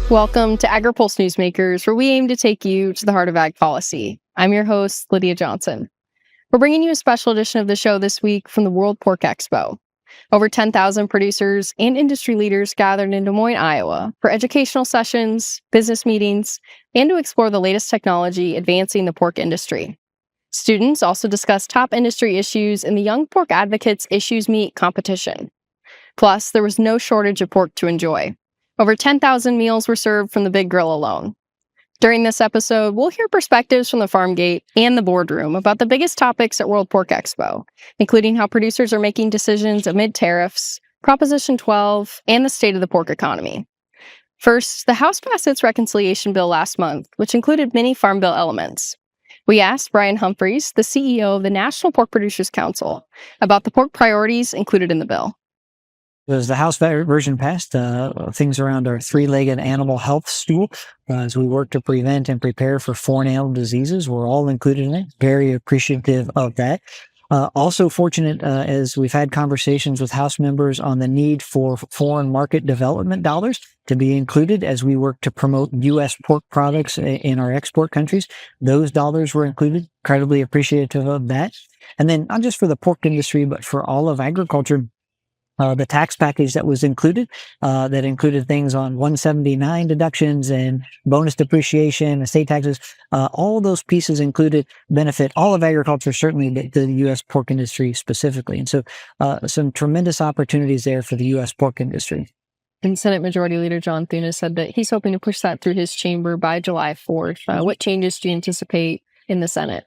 Welcome to Agri-Pulse Newsmakers, where we aim to take you to the heart of ag policy. I'm your host, Lydia Johnson. We're bringing you a special edition of the show this week from the World Pork Expo. Over 10,000 producers and industry leaders gathered in Des Moines, Iowa for educational sessions, business meetings, and to explore the latest technology advancing the pork industry. Students also discussed top industry issues in the Young Pork Advocates Issues Meet competition. Plus, there was no shortage of pork to enjoy. Over 10,000 meals were served from the big grill alone. During this episode, we'll hear perspectives from the farm gate and the boardroom about the biggest topics at World Pork Expo, including how producers are making decisions amid tariffs, Proposition 12, and the state of the pork economy. First, the House passed its reconciliation bill last month, which included many Farm Bill elements. We asked Bryan Humphreys, the CEO of the National Pork Producers Council, about the pork priorities included in the bill. As the House version passed, things around our three-legged animal health stool, as we work to prevent and prepare for foreign animal diseases, were all included in it. Very appreciative of that. Also fortunate as we've had conversations with House members on the need for foreign market development dollars to be included as we work to promote U.S. pork products in our export countries. Those dollars were included. Incredibly appreciative of that. And then not just for the pork industry, but for all of agriculture, the tax package that was included, that included things on 179 deductions and bonus depreciation, estate taxes, all those pieces included benefit all of agriculture, certainly the U.S. pork industry specifically. And so some tremendous opportunities there for the U.S. pork industry. And Senate Majority Leader John Thune has said that he's hoping to push that through his chamber by July 4th. What changes do you anticipate in the Senate?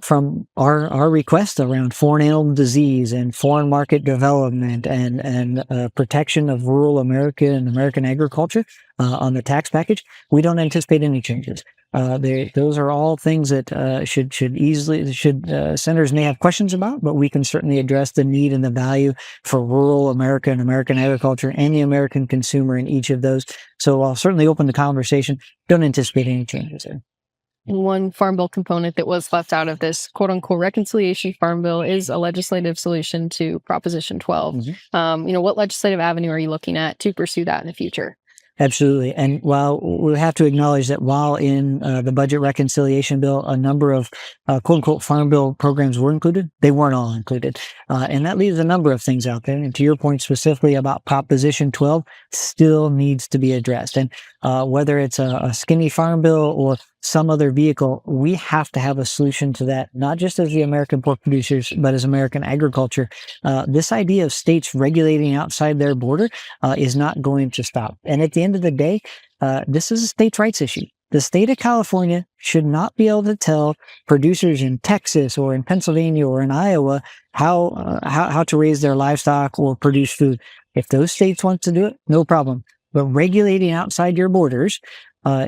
From our request around foreign animal disease and foreign market development and protection of rural America and American agriculture on the tax package, we don't anticipate any changes. Those are all things that senators may have questions about, but we can certainly address the need and the value for rural America and American agriculture and the American consumer in each of those. So I'll certainly open the conversation. Don't anticipate any changes there. One Farm Bill component that was left out of this quote-unquote reconciliation Farm Bill is a legislative solution to Proposition 12. Mm-hmm. What legislative avenue are you looking at to pursue that in the future? Absolutely. And while we have to acknowledge that while in the budget reconciliation bill, a number of quote-unquote Farm Bill programs were included, they weren't all included. And that leaves a number of things out there. And to your point specifically about Proposition 12, still needs to be addressed. And whether it's a skinny Farm Bill or some other vehicle, we have to have a solution to that, not just as the American pork producers, but as American agriculture. This idea of states regulating outside their border is not going to stop. And at the end of the day, this is a states' rights issue. The state of California should not be able to tell producers in Texas or in Pennsylvania or in Iowa how to raise their livestock or produce food. If those states want to do it, no problem. But regulating outside your borders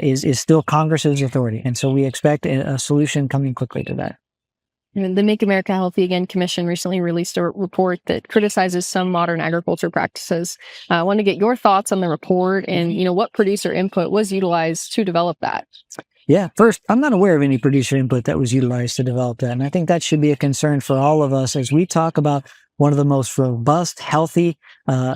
is still Congress's authority. And so we expect a solution coming quickly to that. The Make America Healthy Again Commission recently released a report that criticizes some modern agriculture practices. I want to get your thoughts on the report and, what producer input was utilized to develop that. Yeah, first, I'm not aware of any producer input that was utilized to develop that. And I think that should be a concern for all of us as we talk about one of the most robust, healthy,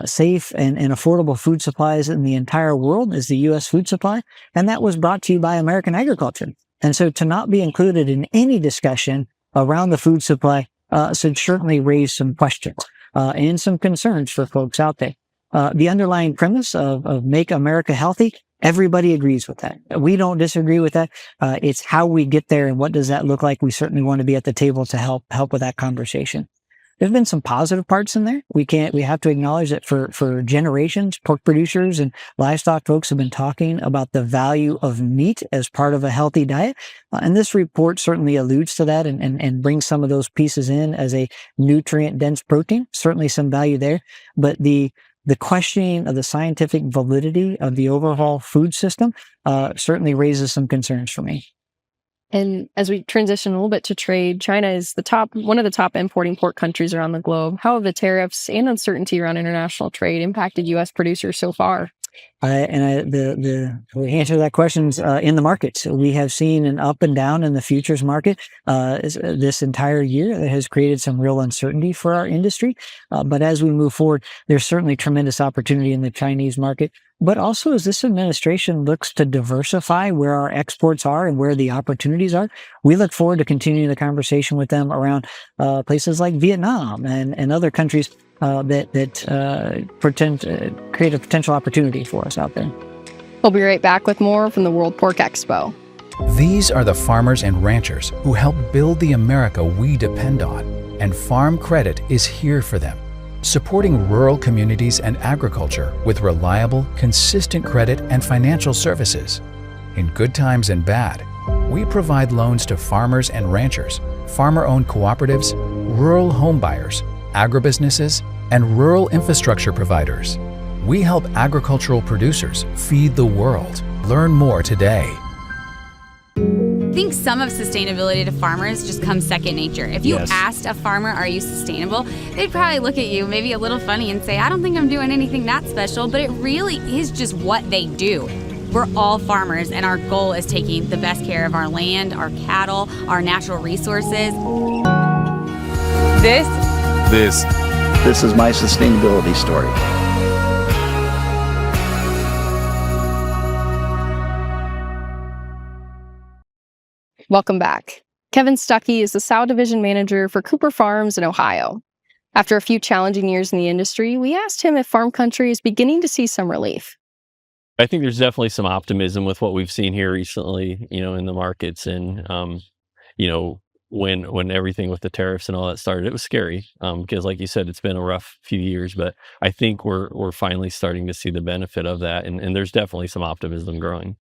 safe, and affordable food supplies in the entire world is the U.S. food supply. And that was brought to you by American agriculture. And so to not be included in any discussion around the food supply should certainly raise some questions and some concerns for folks out there. The underlying premise of Make America Healthy, everybody agrees with that. We don't disagree with that. It's how we get there and what does that look like. We certainly want to be at the table to help with that conversation. There's been some positive parts in there. We have to acknowledge that for generations, pork producers and livestock folks have been talking about the value of meat as part of a healthy diet. And this report certainly alludes to that and brings some of those pieces in as a nutrient-dense protein. Certainly some value there. But the questioning of the scientific validity of the overall food system certainly raises some concerns for me. And as we transition a little bit to trade, China is one of the top importing pork countries around the globe. How have the tariffs and uncertainty around international trade impacted U.S. producers so far? The answer to that question is in the markets. We have seen an up and down in the futures market this entire year that has created some real uncertainty for our industry. But as we move forward, there's certainly tremendous opportunity in the Chinese market. but also as this administration looks to diversify where our exports are and where the opportunities are, we look forward to continuing the conversation with them around places like Vietnam and other countries that pretend create a potential opportunity for us out there. We'll be right back with more from the World Pork Expo. These are the farmers and ranchers who help build the America we depend on, and Farm Credit is here for them, supporting rural communities and agriculture with reliable, consistent credit and financial services. In good times and bad, we provide loans to farmers and ranchers, farmer-owned cooperatives, rural home buyers, agribusinesses, and rural infrastructure providers. We help agricultural producers feed the world. Learn more today. I think some of sustainability to farmers just comes second nature. If you asked a farmer, are you sustainable? They'd probably look at you maybe a little funny and say, I don't think I'm doing anything that special, but it really is just what they do. We're all farmers, and our goal is taking the best care of our land, our cattle, our natural resources. This is my sustainability story. Welcome back. Kevin Stuckey is the sow division manager for Cooper Farms in Ohio. After a few challenging years in the industry, we asked him if farm country is beginning to see some relief. I think there's definitely some optimism with what we've seen here recently, in the markets. And, when everything with the tariffs and all that started, it was scary because, like you said, it's been a rough few years. But I think we're finally starting to see the benefit of that. And there's definitely some optimism growing.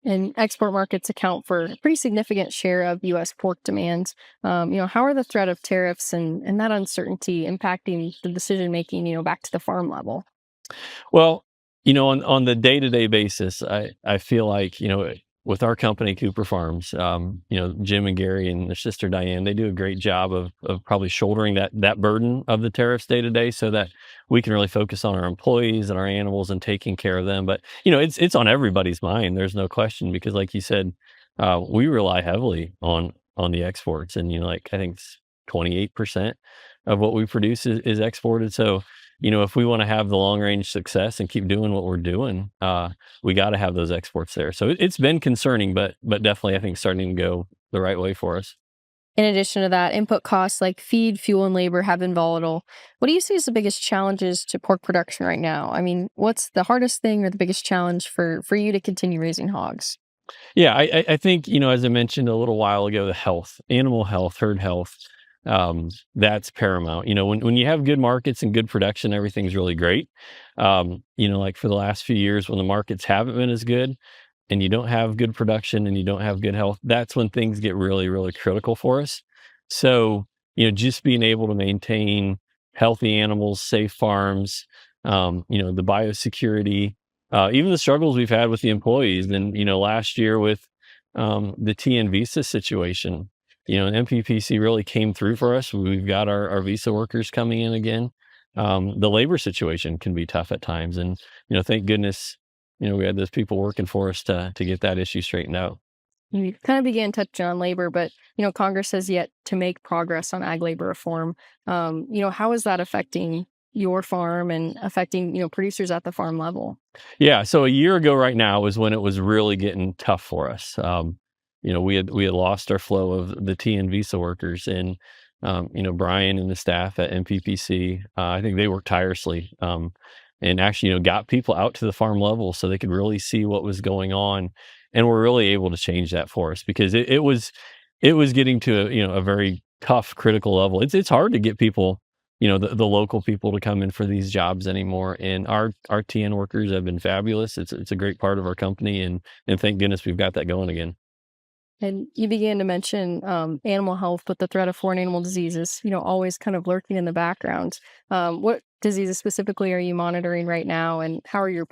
And export markets account for a pretty significant share of U.S. pork demand. How are the threat of tariffs and that uncertainty impacting the decision making, back to the farm level? Well, on the day-to-day basis, I feel like, with our company, Cooper Farms, Jim and Gary and their sister Diane, they do a great job of probably shouldering that burden of the tariffs day to day so that we can really focus on our employees and our animals and taking care of them. But, it's on everybody's mind. There's no question, because like you said, we rely heavily on the exports. And, I think it's 28% of what we produce is exported. So, if we want to have the long range success and keep doing what we're doing, we got to have those exports there. So it's been concerning, but definitely I think starting to go the right way for us. In addition to that, input costs like feed, fuel, and labor have been volatile. What do you see as the biggest challenges to pork production right now? I mean, what's the hardest thing or the biggest challenge for you to continue raising hogs? Yeah, I think, as I mentioned a little while ago, the health, animal health, herd health, that's paramount. When you have good markets and good production, everything's really great. Like for the last few years when the markets haven't been as good and you don't have good production and you don't have good health, that's when things get really, really critical for us. So, just being able to maintain healthy animals, safe farms, the biosecurity, even the struggles we've had with the employees. And, last year with the TN visa situation, MPPC really came through for us. We've got our visa workers coming in again. The labor situation can be tough at times. And, thank goodness, we had those people working for us to get that issue straightened out. You kind of began touching on labor, but, Congress has yet to make progress on ag labor reform. How is that affecting your farm and affecting, producers at the farm level? Yeah. So a year ago right now was when it was really getting tough for us. We had lost our flow of the TN visa workers, and Bryan and the staff at MPPC, I think they worked tirelessly and actually got people out to the farm level so they could really see what was going on, and we're really able to change that for us because it was getting to a very tough, critical level. It's hard to get people, the local people to come in for these jobs anymore, and our TN workers have been fabulous. It's a great part of our company, and thank goodness we've got that going again. And you began to mention animal health, but the threat of foreign animal diseases, always kind of lurking in the background. What diseases specifically are you monitoring right now, and how are your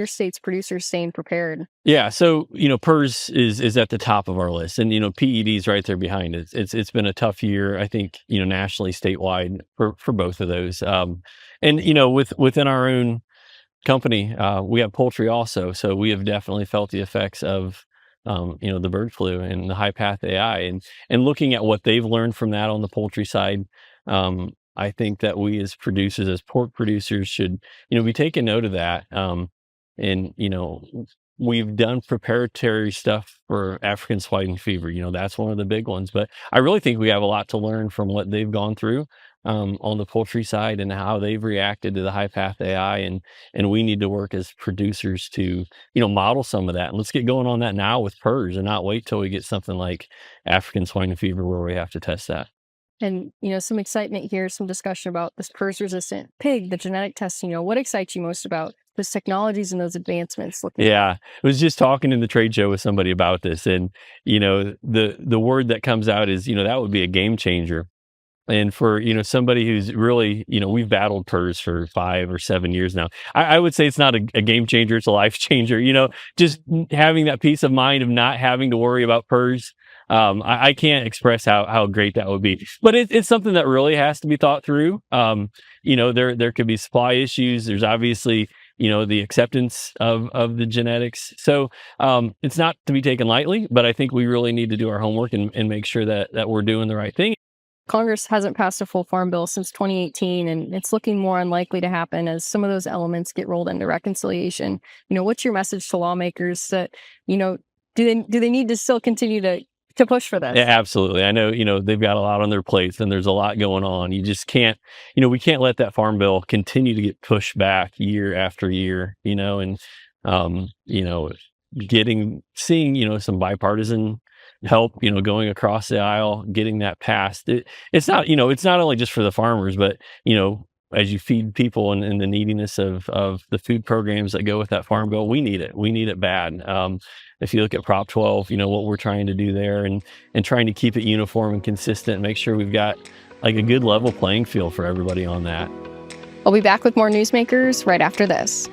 state's producers staying prepared? Yeah, so PRRS is at the top of our list, and PED's right there behind it. It's been a tough year, I think, nationally, statewide for both of those. And within our own company, we have poultry also, so we have definitely felt the effects of the bird flu and the high path AI, and looking at what they've learned from that on the poultry side. I think that we as producers, as pork producers, should, be taking note of that. And, we've done preparatory stuff for African swine fever. That's one of the big ones. But I really think we have a lot to learn from what they've gone through on the poultry side and how they've reacted to the high path AI. And we need to work as producers to, model some of that. And let's get going on that now with PRRS and not wait till we get something like African swine fever where we have to test that. And, some excitement here, some discussion about this PRRS resistant pig, the genetic testing. What excites you most about those technologies and those advancements? Yeah, I was just talking in the trade show with somebody about this, and the word that comes out is that would be a game changer. And for somebody who's really we've battled PRRS for 5 or 7 years now. I would say it's not a game changer; it's a life changer. Just having that peace of mind of not having to worry about PRRS. I can't express how great that would be, but it's something that really has to be thought through. There could be supply issues. There's obviously the acceptance of the genetics. So it's not to be taken lightly, but I think we really need to do our homework and make sure that we're doing the right thing. Congress hasn't passed a full farm bill since 2018, and it's looking more unlikely to happen as some of those elements get rolled into reconciliation. What's your message to lawmakers that, do they need to still continue to push for this? Yeah, absolutely. I know, they've got a lot on their plates and there's a lot going on. You just can't, we can't let that farm bill continue to get pushed back year after year, and, seeing, some bipartisan help, going across the aisle, getting that passed. It's not, it's not only just for the farmers, but, as you feed people and the neediness of the food programs that go with that farm bill, we need it. We need it bad. If you look at Prop 12, what we're trying to do there and trying to keep it uniform and consistent, make sure we've got like a good level playing field for everybody on that. We'll be back with more Newsmakers right after this.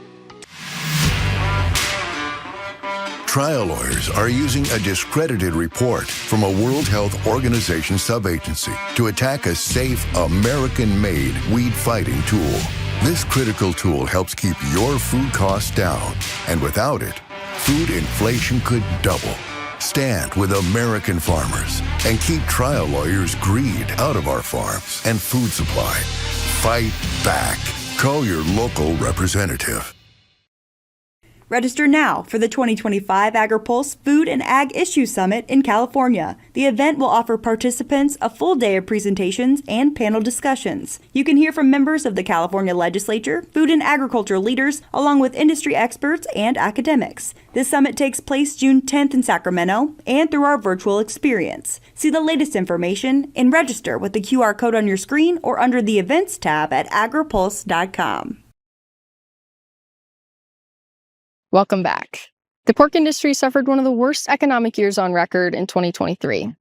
Trial lawyers are using a discredited report from a World Health Organization subagency to attack a safe, American-made weed-fighting tool. This critical tool helps keep your food costs down, and without it, food inflation could double. Stand with American farmers and keep trial lawyers' greed out of our farms and food supply. Fight back. Call your local representative. Register now for the 2025 Agri-Pulse Food and Ag Issue Summit in California. The event will offer participants a full day of presentations and panel discussions. You can hear from members of the California Legislature, food and agriculture leaders, along with industry experts and academics. This summit takes place June 10th in Sacramento and through our virtual experience. See the latest information and register with the QR code on your screen or under the Events tab at agripulse.com. Welcome back. The pork industry suffered one of the worst economic years on record in 2023.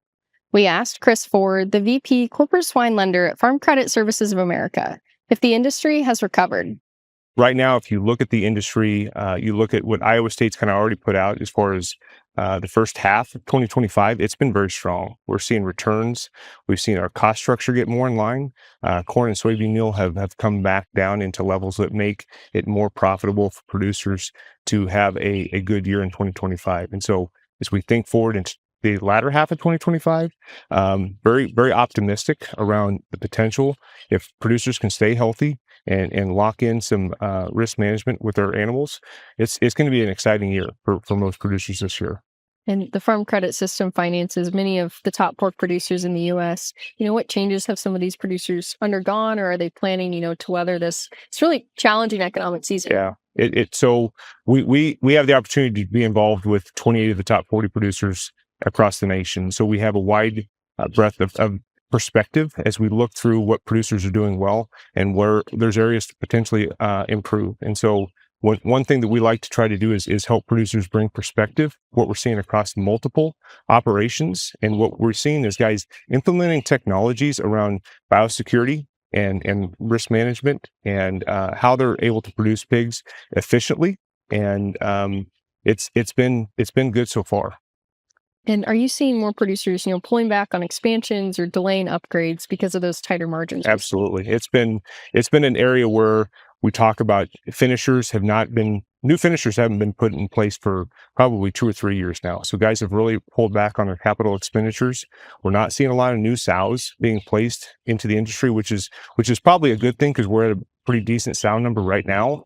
We asked Chris Ford, the VP Corporate Swine Lender at Farm Credit Services of America, if the industry has recovered. Right now, if you look at the industry, you look at what Iowa State's kind of already put out as far as the first half of 2025, it's been very strong. We're seeing returns. We've seen our cost structure get more in line. Corn and soybean meal have come back down into levels that make it more profitable for producers to have a good year in 2025. And so as we think forward into the latter half of 2025, very, very optimistic around the potential. If producers can stay healthy and lock in some risk management with their animals, it's going to be an exciting year for most producers this year. And the farm credit system finances many of the top pork producers in the U.S. What changes have some of these producers undergone, or are they planning, to weather this? It's really challenging economic season. Yeah. So we have the opportunity to be involved with 28 of the top 40 producers across the nation. So we have a wide breadth of perspective as we look through what producers are doing well and where there's areas to potentially improve. And so one thing that we like to try to do is help producers bring perspective, what we're seeing across multiple operations. And what we're seeing is guys implementing technologies around biosecurity and risk management and how they're able to produce pigs efficiently. And it's been good so far. And are you seeing more producers, pulling back on expansions or delaying upgrades because of those tighter margins? Absolutely. It's been an area where We talk about new finishers haven't been put in place for probably 2 or 3 years now. So guys have really pulled back on their capital expenditures. We're not seeing a lot of new sows being placed into the industry, which is probably a good thing because we're at a pretty decent sow number right now.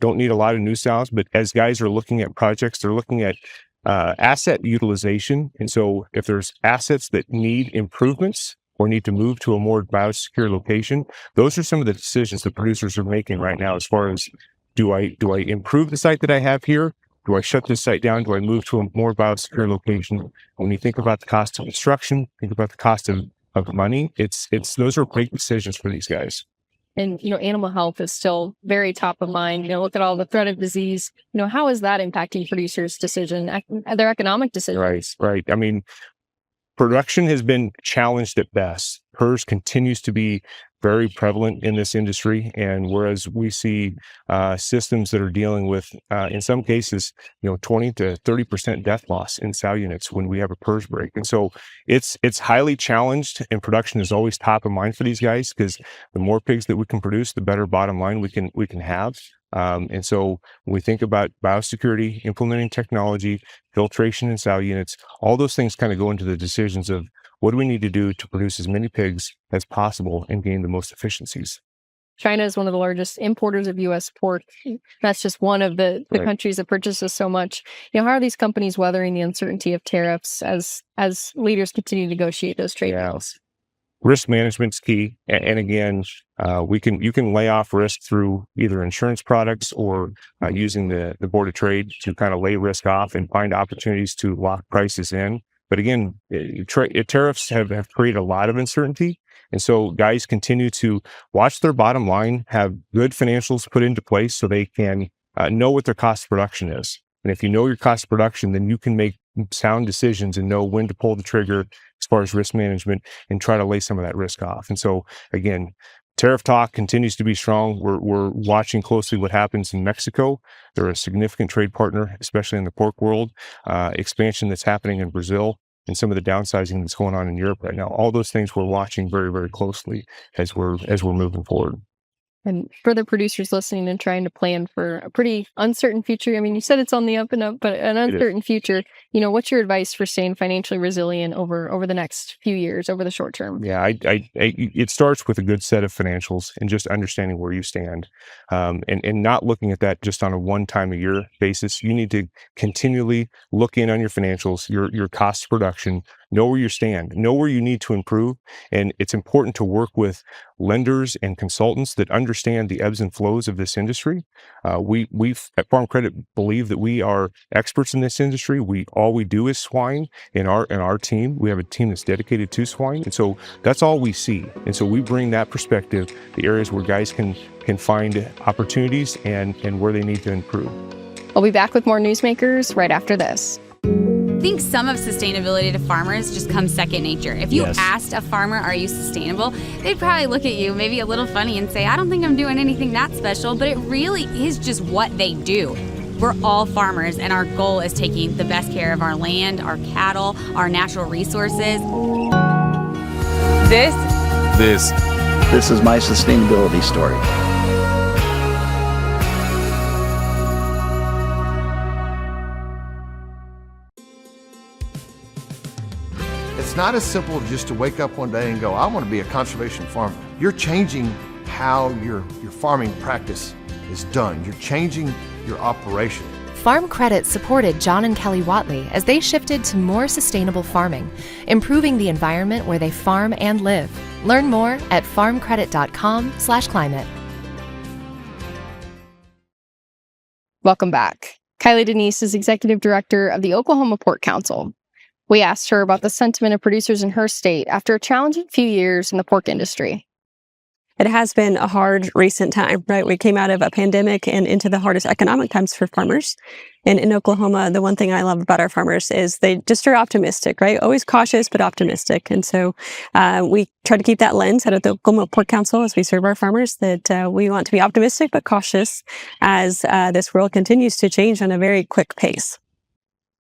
Don't need a lot of new sows, but as guys are looking at projects, they're looking at asset utilization. And so if there's assets that need improvements or need to move to a more biosecure location, those are some of the decisions that producers are making right now as far as, do I improve the site that I have here? Do I shut this site down? Do I move to a more biosecure location? When you think about the cost of construction, think about the cost of money, those are big decisions for these guys. And, animal health is still very top of mind. Look at all the threat of disease. How is that impacting producers' their economic decisions? Right. I mean, production has been challenged at best. PRRS continues to be very prevalent in this industry, and whereas we see systems that are dealing with, in some cases, 20 to 30% death loss in sow units when we have a PRRS break, and so it's highly challenged. And production is always top of mind for these guys because the more pigs that we can produce, the better bottom line we can have. And so when we think about biosecurity, implementing technology, filtration in sow units, all those things kind of go into the decisions of what do we need to do to produce as many pigs as possible and gain the most efficiencies. China is one of the largest importers of U.S. pork. That's just one of the countries that purchases so much. How are these companies weathering the uncertainty of tariffs as leaders continue to negotiate those trade deals? Risk management's key. And again, you can lay off risk through either insurance products or using the Board of Trade to kind of lay risk off and find opportunities to lock prices in. But again, tariffs have created a lot of uncertainty. And so guys continue to watch their bottom line, have good financials put into place so they can know what their cost of production is. And if you know your cost of production, then you can make sound decisions and know when to pull the trigger as far as risk management and try to lay some of that risk off. And so again, tariff talk continues to be strong. We're watching closely what happens in Mexico. They're a significant trade partner, especially in the pork world. Expansion that's happening in Brazil and some of the downsizing that's going on in Europe right now. All those things we're watching very, very closely as we're moving forward. And for the producers listening and trying to plan for a pretty uncertain future, I mean, you said it's on the up and up, but an uncertain future, what's your advice for staying financially resilient over the next few years, over the short term? Yeah, it starts with a good set of financials and just understanding where you stand, and not looking at that just on a one-time-a-year basis. You need to continually look in on your financials, your cost of production, know where you stand, know where you need to improve. And it's important to work with lenders and consultants that understand the ebbs and flows of this industry. We at Farm Credit believe that we are experts in this industry. All we do is swine in our team. We have a team that's dedicated to swine. And so that's all we see. And so we bring that perspective, the areas where guys can find opportunities and where they need to improve. I'll be back with more Newsmakers right after this. I think some of sustainability to farmers just comes second nature. If you asked a farmer, are you sustainable? They'd probably look at you maybe a little funny and say, I don't think I'm doing anything that special, but it really is just what they do. We're all farmers, and our goal is taking the best care of our land, our cattle, our natural resources. This is my sustainability story. It's not as simple just to wake up one day and go, I want to be a conservation farmer. You're changing how your farming practice is done. You're changing your operation. Farm Credit supported John and Kelly Watley as they shifted to more sustainable farming, improving the environment where they farm and live. Learn more at farmcredit.com/climate. Welcome back. Kylee Deniz is Executive Director of the Oklahoma Pork Council. We asked her about the sentiment of producers in her state after a challenging few years in the pork industry. It has been a hard recent time, right? We came out of a pandemic and into the hardest economic times for farmers. And in Oklahoma, the one thing I love about our farmers is they just are optimistic, right? Always cautious, but optimistic. And so we try to keep that lens out of the Oklahoma Pork Council as we serve our farmers, that we want to be optimistic, but cautious as this world continues to change on a very quick pace.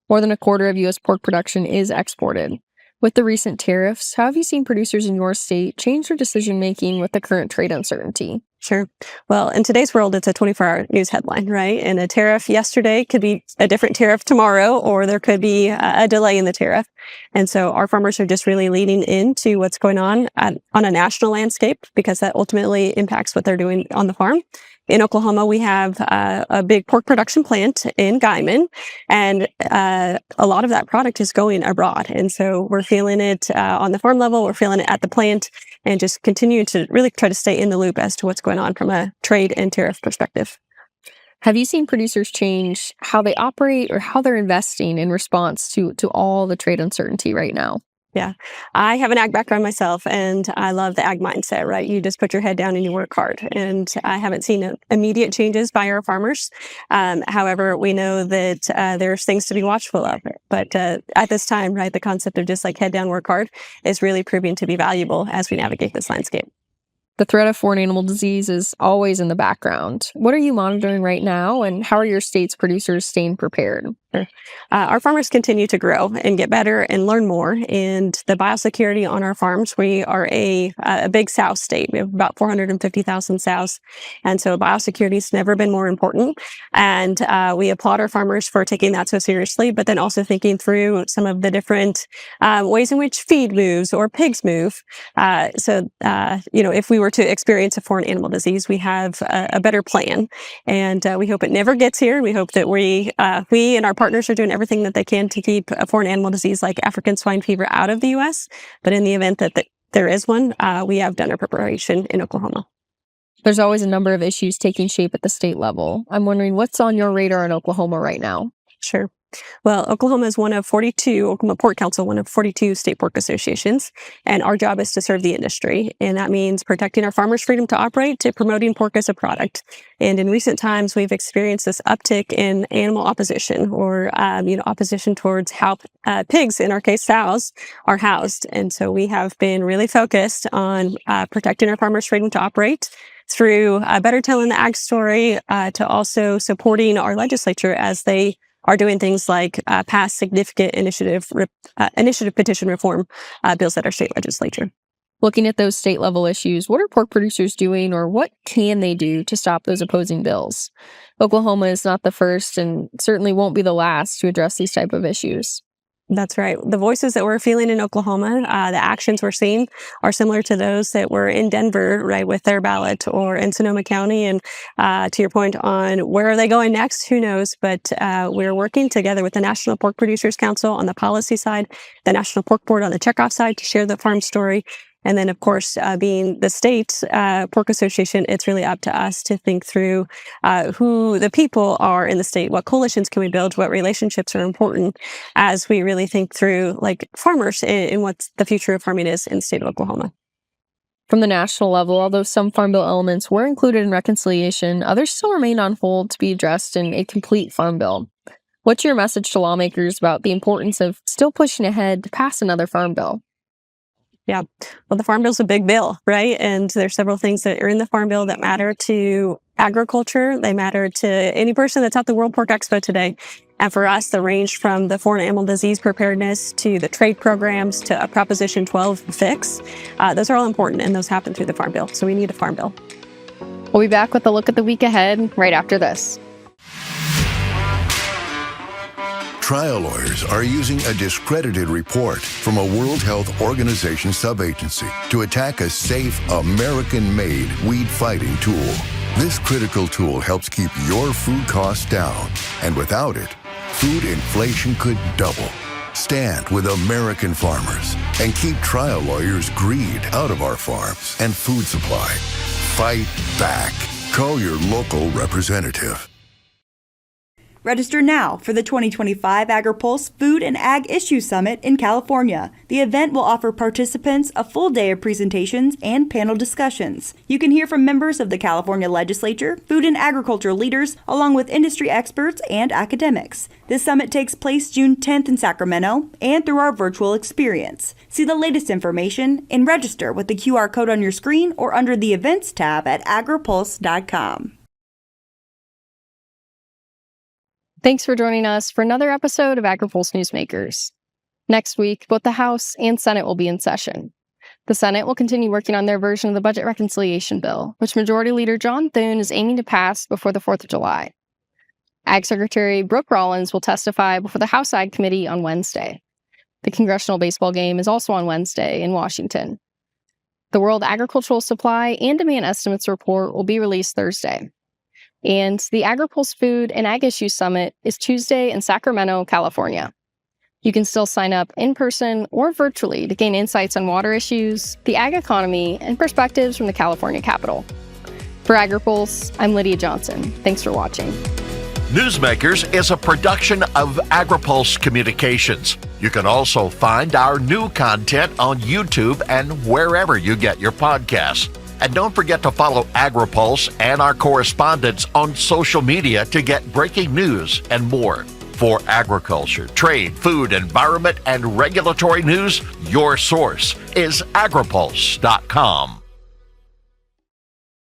More than a quarter of U.S. pork production is exported. With the recent tariffs, how have you seen producers in your state change their decision-making with the current trade uncertainty? Sure. Well, in today's world, it's a 24-hour news headline, right? And a tariff yesterday could be a different tariff tomorrow, or there could be a delay in the tariff. And so our farmers are just really leaning into what's going on a national landscape, because that ultimately impacts what they're doing on the farm. In Oklahoma, we have a big pork production plant in Guyman, and a lot of that product is going abroad. And so we're feeling it on the farm level, we're feeling it at the plant, and just continue to really try to stay in the loop as to what's going on from a trade and tariff perspective. Have you seen producers change how they operate or how they're investing in response to all the trade uncertainty right now? Yeah. I have an ag background myself, and I love the ag mindset, right? You just put your head down and you work hard. And I haven't seen immediate changes by our farmers. However, we know that there's things to be watchful of. But at this time, right, the concept of just like head down, work hard is really proving to be valuable as we navigate this landscape. The threat of foreign animal disease is always in the background. What are you monitoring right now, and how are your state's producers staying prepared? Our farmers continue to grow and get better and learn more. And the biosecurity on our farms, we are a big sow state. We have about 450,000 sows. And so biosecurity has never been more important. And we applaud our farmers for taking that so seriously, but then also thinking through some of the different ways in which feed moves or pigs move. If we were to experience a foreign animal disease, we have a better plan. And we hope it never gets here. We hope that we and our partners are doing everything that they can to keep a foreign animal disease like African swine fever out of the U.S. But in the event that there is one, we have done our preparation in Oklahoma. There's always a number of issues taking shape at the state level. I'm wondering what's on your radar in Oklahoma right now? Sure. Well, Oklahoma is Oklahoma Pork Council, one of 42 state pork associations, and our job is to serve the industry. And that means protecting our farmers' freedom to operate to promoting pork as a product. And in recent times, we've experienced this uptick in animal opposition or, opposition towards how pigs, in our case, sows, are housed. And so we have been really focused on protecting our farmers' freedom to operate through better telling the ag story, to also supporting our legislature as they are doing things like pass significant initiative petition reform bills at our state legislature. Looking at those state level issues, what are pork producers doing, or what can they do to stop those opposing bills? Oklahoma is not the first and certainly won't be the last to address these type of issues. That's right. The voices that we're feeling in Oklahoma, the actions we're seeing are similar to those that were in Denver, right, with their ballot, or in Sonoma County. And to your point on where are they going next, who knows? But we're working together with the National Pork Producers Council on the policy side, the National Pork Board on the checkoff side to share the farm story. And then, of course, being the state pork association, it's really up to us to think through who the people are in the state, what coalitions can we build, what relationships are important as we really think through like farmers and what the future of farming is in the state of Oklahoma. From the national level, although some Farm Bill elements were included in reconciliation, others still remain on hold to be addressed in a complete Farm Bill. What's your message to lawmakers about the importance of still pushing ahead to pass another Farm Bill? Yeah. Well, the Farm Bill is a big bill, right? And there's several things that are in the Farm Bill that matter to agriculture. They matter to any person that's at the World Pork Expo today. And for us, the range from the foreign animal disease preparedness to the trade programs to a Proposition 12 fix, those are all important, and those happen through the Farm Bill. So we need a Farm Bill. We'll be back with a look at the week ahead right after this. Trial lawyers are using a discredited report from a World Health Organization sub-agency to attack a safe, American-made weed-fighting tool. This critical tool helps keep your food costs down, and without it, food inflation could double. Stand with American farmers and keep trial lawyers' greed out of our farms and food supply. Fight back. Call your local representative. Register now for the 2025 Agri-Pulse Food and Ag Issue Summit in California. The event will offer participants a full day of presentations and panel discussions. You can hear from members of the California Legislature, food and agriculture leaders, along with industry experts and academics. This summit takes place June 10th in Sacramento and through our virtual experience. See the latest information and register with the QR code on your screen or under the Events tab at agripulse.com. Thanks for joining us for another episode of Agri-Pulse Newsmakers. Next week, both the House and Senate will be in session. The Senate will continue working on their version of the budget reconciliation bill, which Majority Leader John Thune is aiming to pass before the 4th of July. Ag Secretary Brooke Rollins will testify before the House Ag Committee on Wednesday. The congressional baseball game is also on Wednesday in Washington. The World Agricultural Supply and Demand Estimates report will be released Thursday. And the Agri-Pulse Food and Ag Issues Summit is Tuesday in Sacramento, California. You can still sign up in person or virtually to gain insights on water issues, the ag economy, and perspectives from the California Capitol. For Agri-Pulse, I'm Lydia Johnson. Thanks for watching. Newsmakers is a production of Agri-Pulse Communications. You can also find our new content on YouTube and wherever you get your podcasts. And don't forget to follow Agri-Pulse and our correspondents on social media to get breaking news and more. For agriculture, trade, food, environment, and regulatory news, your source is agripulse.com.